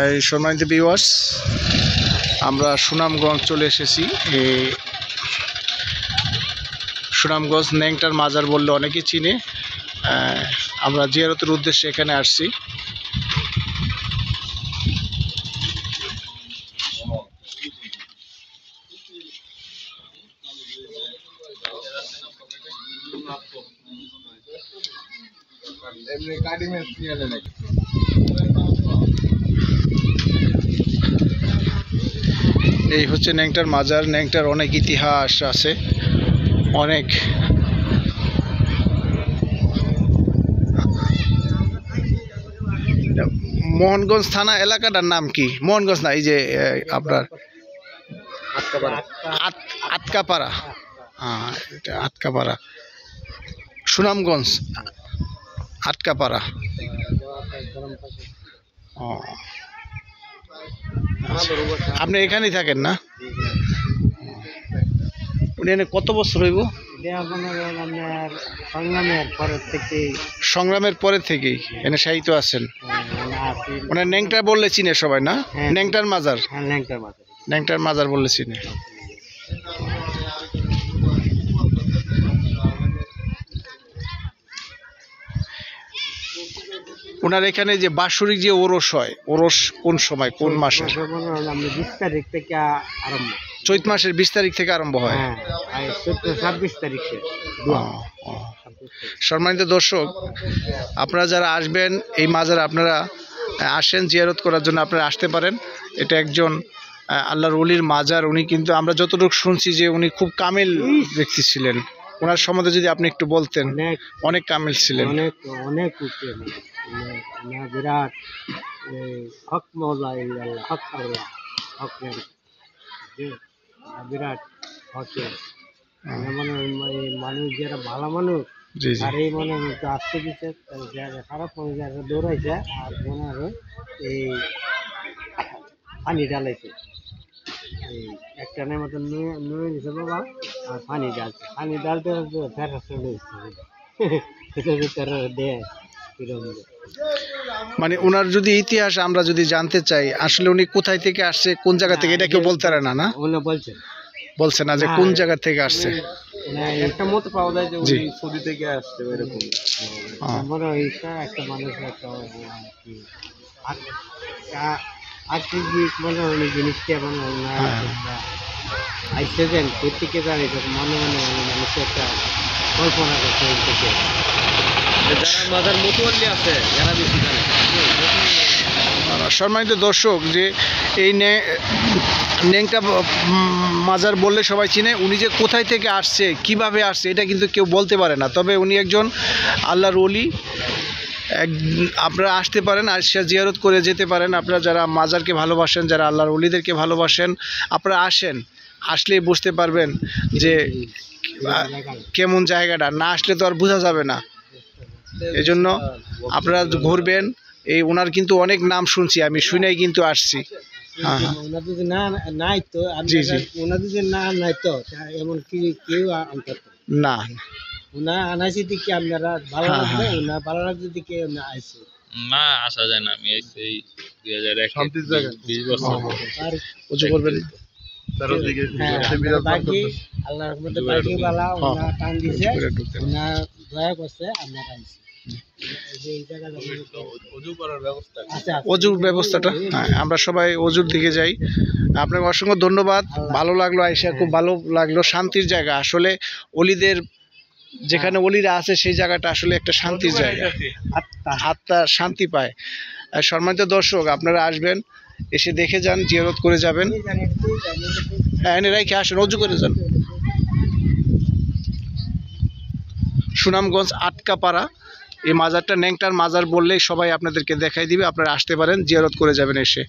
এই সম্মানিত ভিউয়ার্স, আমরা সুনামগঞ্জ চলে এসেছি। এই সুনামগঞ্জ ন্যাংটার মাজার বললে অনেকেই চিনে। আমরা জিয়ারতের উদ্দেশ্যে এখানে আসছি। এই হচ্ছে ন্যাংটার মাজার। ন্যাংটার অনেক ইতিহাস আছে, অনেক। মোহনগঞ্জ থানা এলাকাটার নাম কি? মোহনগঞ্জ না, এই যে আপনার আটকাপাড়া। হ্যাঁ, এটা আটকাপাড়া, সুনামগঞ্জ আটকাপাড়া। ও, আপনি এখানেই থাকেন না? উনি এনে কত বছর হইব? সংগ্রামের পরে থেকেই এনে সাহিত্য আছেন। মানে ন্যাংটা বললে চিনে সবাই না? ন্যাংটার মাজার, ন্যাংটার মাজার বললে চিনে। ওনার এখানে যে বাৎসরিক যে ওরস হয়, ওরস কোন সময়, কোন মাসে? 20 তারিখ থেকে আরম্ভ। চৈত মাসের 20 তারিখ থেকে আরম্ভ হয়। 26 তারিখে। সম্মানিত দর্শক, আপনারা যারা আসবেন এই মাজারে, আপনারা আসেন জিয়ারত করার জন্য, আপনারা আসতে পারেন। এটা একজন আল্লাহর ওলির মাজার। উনি কিন্তু আমরা যতটুকু শুনছি যে উনি খুব কামিল ব্যক্তি ছিলেন। ওনার সম্বন্ধে যদি আপনি একটু বলতেন। অনেক কামিল ছিলেন, অনেক বিরাট হক মওলা, হক আল্লাহ, হক বিরাট হকে। মানুষ যারা ভালো মানুষ, আর এই মনে আসতে দিচ্ছে, যারা খারাপ মানুষ যারা দৌড়াইছে, আর মনে হয় এই পানি ঢালাইছে, এই একটা নেই মতো নুয়ে দিছে বাবা, আর পানি ঢালছে। পানি ঢালতে ফেরা চলে দেয়। মানে ওনার যদি ইতিহাস আমরা যদি জানতে চাই, আসলে উনি কোথায় থেকে আসছে, কোন জায়গা থেকে, এটা কেউ বলতে পারে না? না, উনি বলছে না যে কোন জায়গা থেকে আসছে। একটা মতো পাওয়া যায় যে উনি সৌদি থেকে আসছে, এরকম মনে হয়। একটা মানুষ আর্থিক মনে হয় জিনিসটা মনে হয় আইসেছেন প্রত্যেকে জানে, মনে মনে মানুষের একটা কল্পনা করছে। যারা মাজার মতুয়াল্লি আছে এরা বেশি জানে। সম্মানিত দর্শক, যে এই ন্যাংটা মাজার বললে সবাই চিনে। উনি যে কোথায় থেকে আসছে, কিভাবে আসছে, এটা কিন্তু কেউ বলতে পারে না। তবে উনি একজন আল্লাহর ওলি। আপনারা আসতে পারেন, আসিয়া জিয়ারত করে যেতে পারেন। আপনারা যারা মাজারকে ভালোবাসেন, যারা আল্লাহর ওলিদেরকে ভালোবাসেন, আপনারা আসেন। আসলেই বুঝতে পারবেন যে কেমন জায়গাটা। না আসলে তো আর বোঝা যাবে না। এজন্য আপনারা ঘুরবেন। এই ওনার কিন্তু অনেক নাম শুনছি আমি, শুনেই কিন্তু আসছি। এমন কি কেউ না, ওনা আনাইছি দিকে আপনারা ভালো লাগবে, ওনা ভালো লাগছে দিকে আইছে না, আসা যায় না। আমি এই 2020 বছর উঁচু করবেন। আল্লাহর রহমতে বাকি বালা ওনা টান দিছে, ওনা দয়া করছে, আপনারা আইছে। অজুর ব্যবস্থাটা, হ্যাঁ, আমরা সবাই অজুর দিকে যাই। আপনাকে অসংখ্য ধন্যবাদ। ভালো লাগলো আইসা, খুব ভালো লাগলো। শান্তির জায়গা আসলে, অলিদের যেখানে অলিরা আছে সেই জায়গাটা আসলে একটা শান্তির জায়গা, আত্মা শান্তি পায়। সম্মানিত দর্শক, আপনারা আসবেন, এসে দেখে যান, জিয়ারত করে যাবেন। হ্যাঁ, এনে রাইখে আসেন, অজু করে যান। সুনামগঞ্জ আটকাপাড়া এই মাজারটা ন্যাংটার মাজার বললেই সবাই আপনাদেরকে দেখাই দিবে। আপনারা আসতে পারেন, জিয়ারত করে যাবেন এসে।